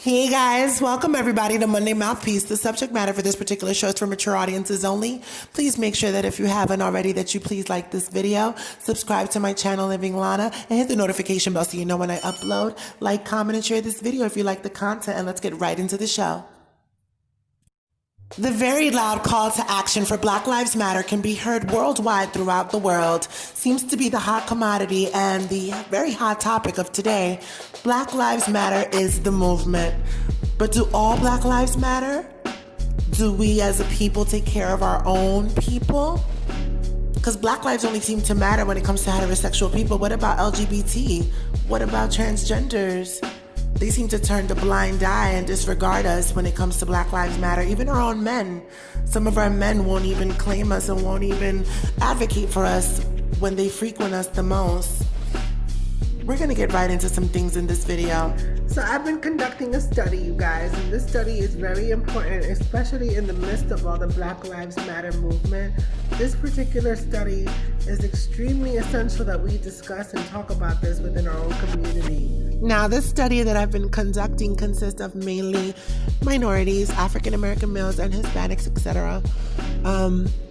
Hey guys, welcome everybody to Monday Mouthpiece. The subject matter for this particular show is for mature audiences only. Please make sure that if you haven't already that you please like this video, subscribe to my channel Living Lana, and hit the notification bell so you know when I upload. Like, comment, and share this video if you like the content, and let's get right into the show. The very loud call to action for Black Lives Matter can be heard worldwide throughout the world. Seems to be the hot commodity and the very hot topic of today. Black Lives Matter is the movement. But do all Black Lives matter? Do we as a people take care of our own people? Because Black lives only seem to matter when it comes to heterosexual people. What about LGBT? What about transgenders? They seem to turn the blind eye and disregard us when it comes to Black Lives Matter. Even our own men. Some of our men won't even claim us and won't even advocate for us when they frequent us the most. We're going to get right into some things in this video. So I've been conducting a study, you guys, and this study is very important, especially in the midst of all the Black Lives Matter movement. This particular study is extremely essential that we discuss and talk about this within our own community. Now, this study that I've been conducting consists of mainly minorities, African American males, and Hispanics, etc.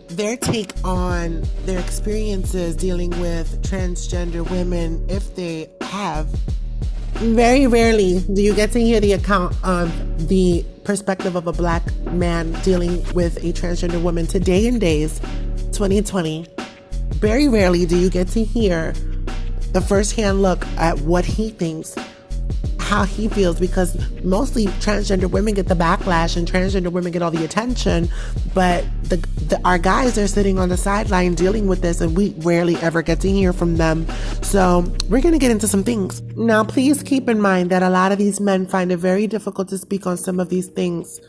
Their take on their experiences dealing with transgender women, if they have. Very rarely do you get to hear the account of the perspective of a Black man dealing with a transgender woman today in days 2020. Very rarely do you get to hear the first-hand look at what he thinks, how he feels, because mostly transgender women get the backlash and transgender women get all the attention, but our guys are sitting on the sideline dealing with this, and we rarely ever get to hear from them. So we're going to get into some things. Now, please keep in mind that a lot of these men find it very difficult to speak on some of these things.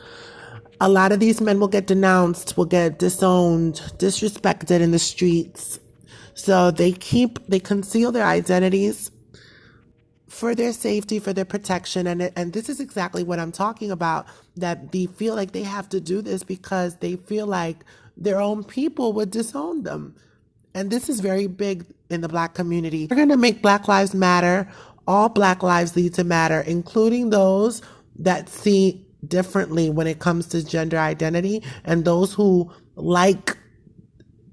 A lot of these men will get denounced, will get disowned, disrespected in the streets. So they conceal their identities for their safety, for their protection. And this is exactly what I'm talking about, that they feel like they have to do this because they feel like their own people would disown them. And this is very big in the Black community. We're going to make Black Lives matter. All Black lives need to matter, including those that see differently when it comes to gender identity and those who like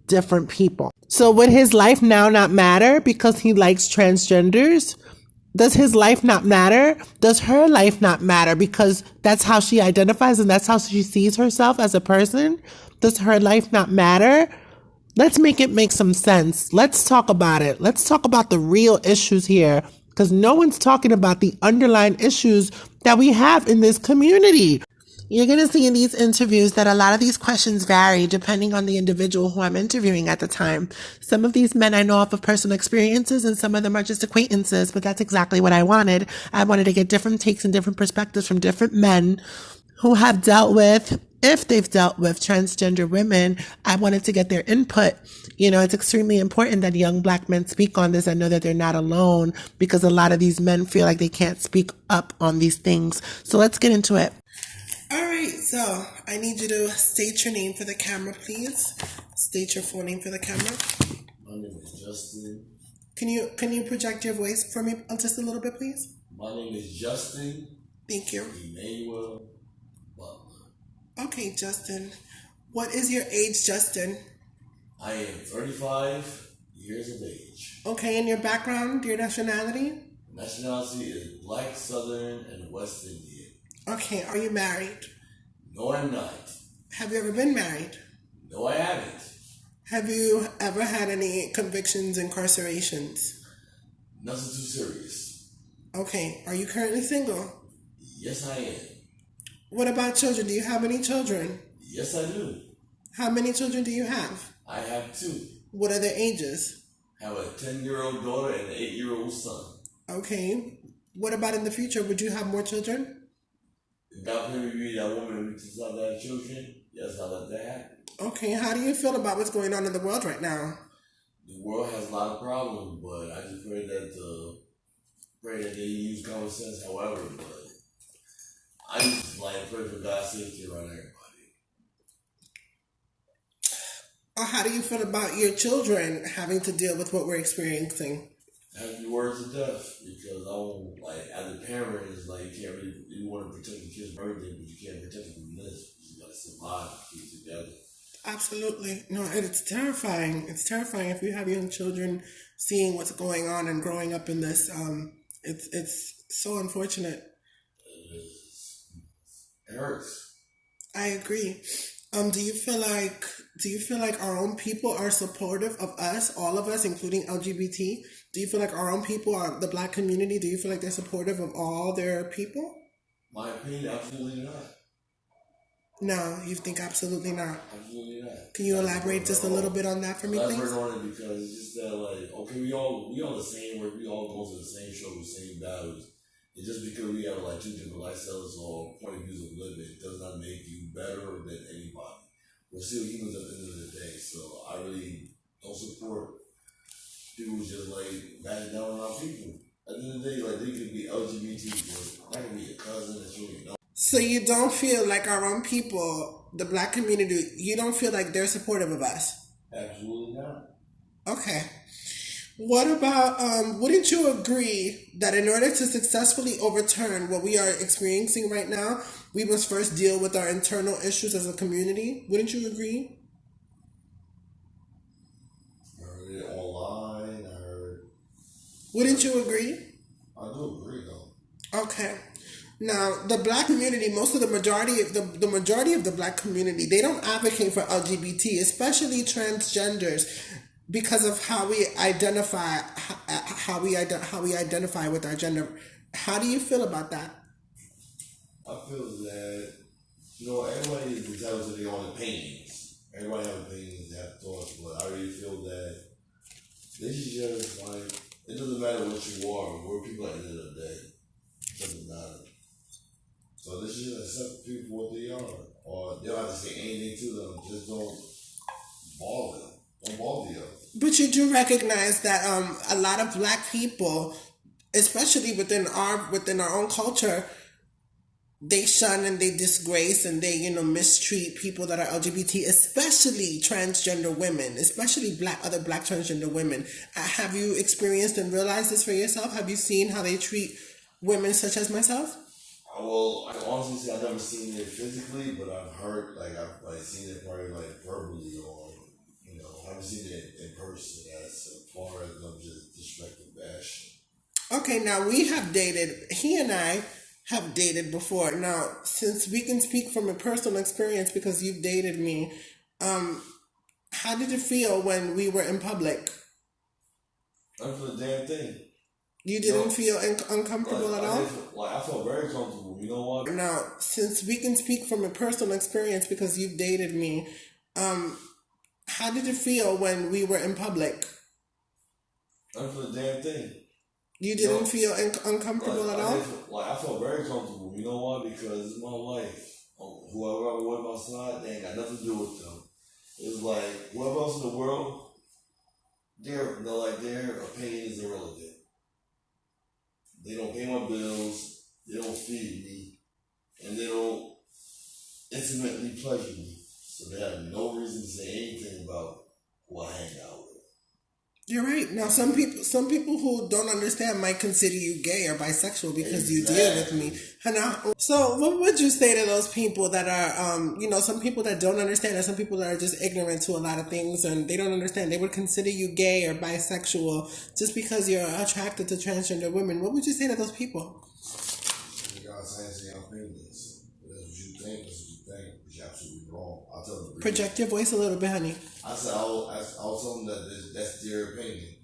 different people. So would his life now not matter because he likes transgenders? Does his life not matter? Does her life not matter because that's how she identifies and that's how she sees herself as a person? Does her life not matter? Let's make it make some sense. Let's talk about it. Let's talk about the real issues here, because no one's talking about the underlying issues that we have in this community. You're going to see in these interviews that a lot of these questions vary depending on the individual who I'm interviewing at the time. Some of these men I know off of personal experiences and some of them are just acquaintances, but that's exactly what I wanted. I wanted to get different takes and different perspectives from different men who have dealt with, if they've dealt with transgender women. I wanted to get their input. You know, it's extremely important that young Black men speak on this and know that they're not alone, because a lot of these men feel like they can't speak up on these things. So let's get into it. All right, so I need you to state your name for the camera, please. State your full name for the camera. My name is Justin. Can you project your voice for me just a little bit, please? My name is Justin. Thank you. Emmanuel Butler. Okay, Justin. What is your age, Justin? I am 35 years of age. Okay, and your background, your nationality? Nationality is Black, Southern, and West Indian. Okay, are you married? No, I'm not. Have you ever been married? No, I haven't. Have you ever had any convictions, incarcerations? Nothing too serious. Okay, are you currently single? Yes, I am. What about children? Do you have any children? Yes, I do. How many children do you have? I have two. What are their ages? I have a 10-year-old daughter and an 8-year-old son. Okay. What about in the future? Would you have more children? If God permit me, that woman to decide to have children, yes, I'll let that happen. Okay. How do you feel about what's going on in the world right now? The world has a lot of problems, but I just pray that they use common sense. However, but I just pray for God's safety around everybody. How do you feel about your children having to deal with what we're experiencing? Have your words of death, because I don't as a parent, it's you want to protect the kids from everything, but you can't protect them from this. You gotta survive and keep together. Absolutely. No, and it's terrifying. It's terrifying if you have young children seeing what's going on and growing up in this. It's so unfortunate. It hurts. I agree. Do you feel like our own people are supportive of us, all of us, including LGBT? Do you feel like our own people, the Black community, do you feel like they're supportive of all their people? My opinion, absolutely not. No, you think absolutely not? Absolutely not. Can you elaborate just a little bit on that for me, please? Elaborate on it because it's just that, okay, we all the same work, we all go to the same show, the same battles. And just because we have two different lifestyles or point of views of living does not make you better than anybody. We're still humans at the end of the day, so I really don't support people just bashing down on our people. At the end of the day, they could be LGBT, but that could be your cousin that you don't know. So you don't feel like our own people, the Black community, you don't feel like they're supportive of us? Absolutely not. Okay. What about, wouldn't you agree that in order to successfully overturn what we are experiencing right now, we must first deal with our internal issues as a community? Wouldn't you agree? I heard it online. Wouldn't you agree? I do agree, though. Okay. Now, the Black community, the majority of the Black community, they don't advocate for LGBT, especially transgenders, because of how we identify with our gender. How do you feel about that? I feel that everybody is entitled to their own opinions. Everybody has opinions, they have thoughts, but I really feel that this is just it doesn't matter what you are, we're people at the end of the day. It doesn't matter. So this is just accept people for what they are. Or they don't have to say anything to them. Just don't bother them. Don't bother the other. But you do recognize that a lot of Black people, especially within our own culture, they shun and they disgrace and they mistreat people that are LGBT, especially transgender women, especially other black transgender women. Have you experienced and realized this for yourself? Have you seen how they treat women such as myself? Well, I can honestly say I've never seen it physically, but I've heard, I've seen it probably verbally or, I haven't seen it in person as far as them just disrespecting bash. Okay, now he and I have dated before. Now, since we can speak from a personal experience because you've dated me, how did it feel when we were in public? I feel the damn thing. You didn't feel uncomfortable at all? I felt very comfortable. You know what? Now, since we can speak from a personal experience because you've dated me, how did it feel when we were in public? I feel the damn thing. You didn't feel uncomfortable at all? I felt very comfortable. You know why? Because it's my life. Whoever I was outside, they ain't got nothing to do with them. It's whoever else in the world, their opinion is irrelevant. They don't pay my bills, they don't feed me, and they don't intimately pleasure me. So they have no reason to say anything about who I hang out with. You're right. Now, some people who don't understand might consider you gay or bisexual because you deal with me. So what would you say to those people that are, some people that don't understand, or some people that are just ignorant to a lot of things and they don't understand? They would consider you gay or bisexual just because you're attracted to transgender women. What would you say to those people? You gotta say your opinions. That's what you think. That's what you think. But you're absolutely wrong. I'll tell them. Project your voice a little bit, honey. I said I'll tell them that that's their opinion.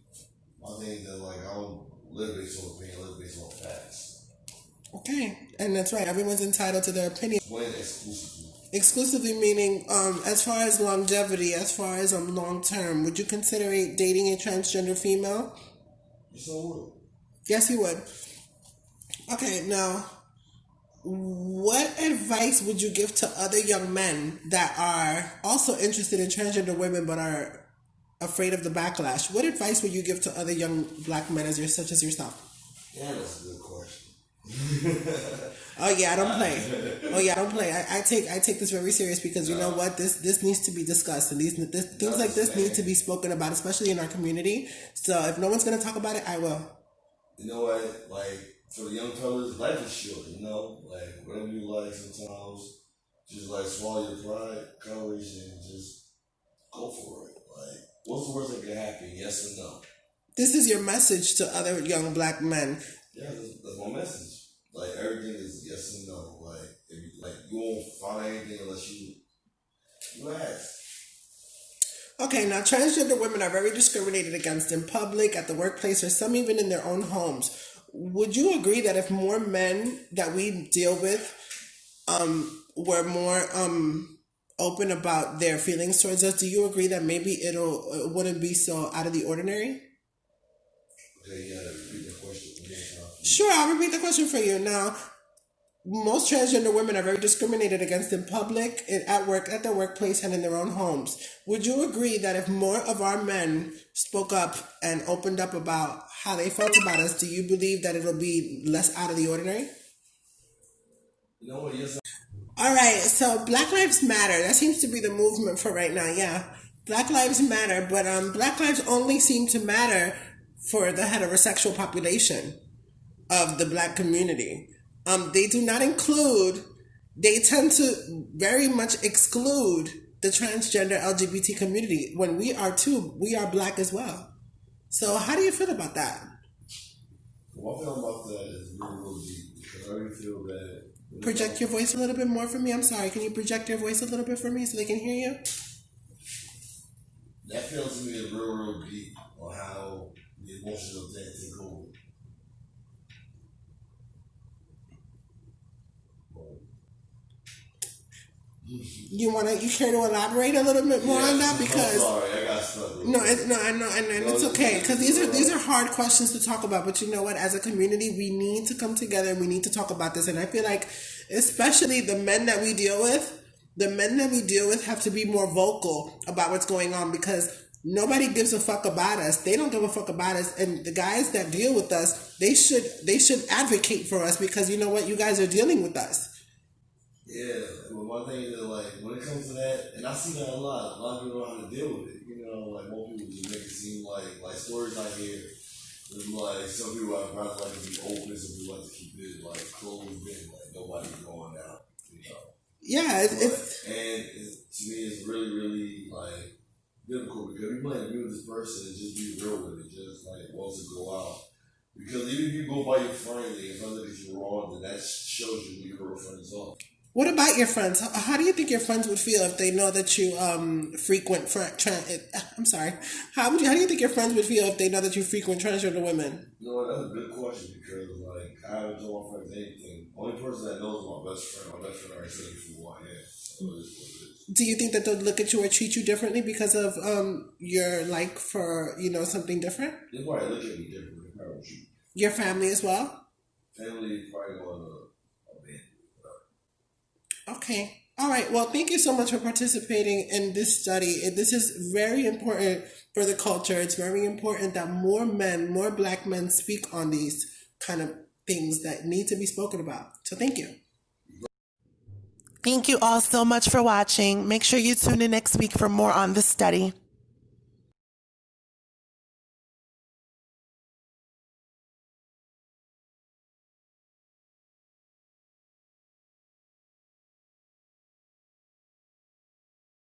My thing is that I don't live based on opinion, I live based on facts. Okay, and that's right. Everyone's entitled to their opinion. Explain exclusively. Exclusively meaning, as far as longevity, as far as long term, would you consider dating a transgender female? You so what? Yes, you would. Okay, now, what advice would you give to other young men that are also interested in transgender women but are afraid of the backlash? What advice would you give to other young black men such as yourself? Yeah, that's a good question. Oh yeah, I don't play. Oh yeah, I don't play. I take this very serious because you know what, this needs to be discussed, and things like this need to be spoken about, especially in our community. So if no one's gonna talk about it, I will. You know what? Like for the young fellas, life is short. You know, like whatever you like, sometimes just like swallow your pride, courage, and just go for it. Like, what's the worst that can happen? Yes or no? This is your message to other young black men. Yeah, that's my message. Like everything is yes and no. Like you won't find anything unless you ask. Okay, now transgender women are very discriminated against in public, at the workplace, or some even in their own homes. Would you agree that if more men that we deal with were more open about their feelings towards us, do you agree that maybe it wouldn't be so out of the ordinary? Okay, yeah, repeat the question. Sure, I'll repeat the question for you. Now, most transgender women are very discriminated against in public, at work, at their workplace, and in their own homes. Would you agree that if more of our men spoke up and opened up about how they felt about us, do you believe that it'll be less out of the ordinary? You know what? Yes. All right, so Black Lives Matter. That seems to be the movement for right now, yeah. Black Lives Matter, but Black Lives only seem to matter for the heterosexual population of the black community. They do not include, they tend to very much exclude the transgender LGBT community. When we are too, we are black as well. So how do you feel about that? What I feel about that is really deep because I really feel that. Project your voice a little bit more for me. I'm sorry. Can you project your voice a little bit for me so they can hear you? That feels to me is real deep on how the emotions of that take over. You care to elaborate a little bit more on that? Because I'm sorry, I got stuck. No, I know, and it's okay because these are hard questions to talk about. But you know what? As a community, we need to come together and we need to talk about this. And I feel like, especially the men that we deal with, have to be more vocal about what's going on because nobody gives a fuck about us. They don't give a fuck about us, and the guys that deal with us, they should advocate for us because you know what? You guys are dealing with us. Yeah, but one thing is that, like, when it comes to that, and I see that a lot of people know how to deal with it. You know, like, most people just make it seem like stories I hear, it's like, some people I'd rather like to be open, some people like to keep it, like, closed in, like, nobody's going out, you know. Yeah, to me, it's really, really, like, difficult because you might be with this person and just be real with it, just, like, wants to go out. Because even if you go by your friend and if I look at you wrong, then that shows you who your girlfriend is on. What about your friends? How do you think your friends would feel if they know that you frequent? I'm sorry. How do you think your friends would feel if they know that you frequent transgender women? You know what? That's a good question because, like, I haven't told my friends anything. Only person that knows is my best friend. My best friend already said who I am. So it is what it is. Do you think that they'll look at you or treat you differently because of your like for something different? They probably look at me differently. Probably treat your family as well. Family probably going to. Okay. All right. Well, thank you so much for participating in this study. This is very important for the culture. It's very important that more black men speak on these kind of things that need to be spoken about. So thank you. Thank you all so much for watching. Make sure you tune in next week for more on this study.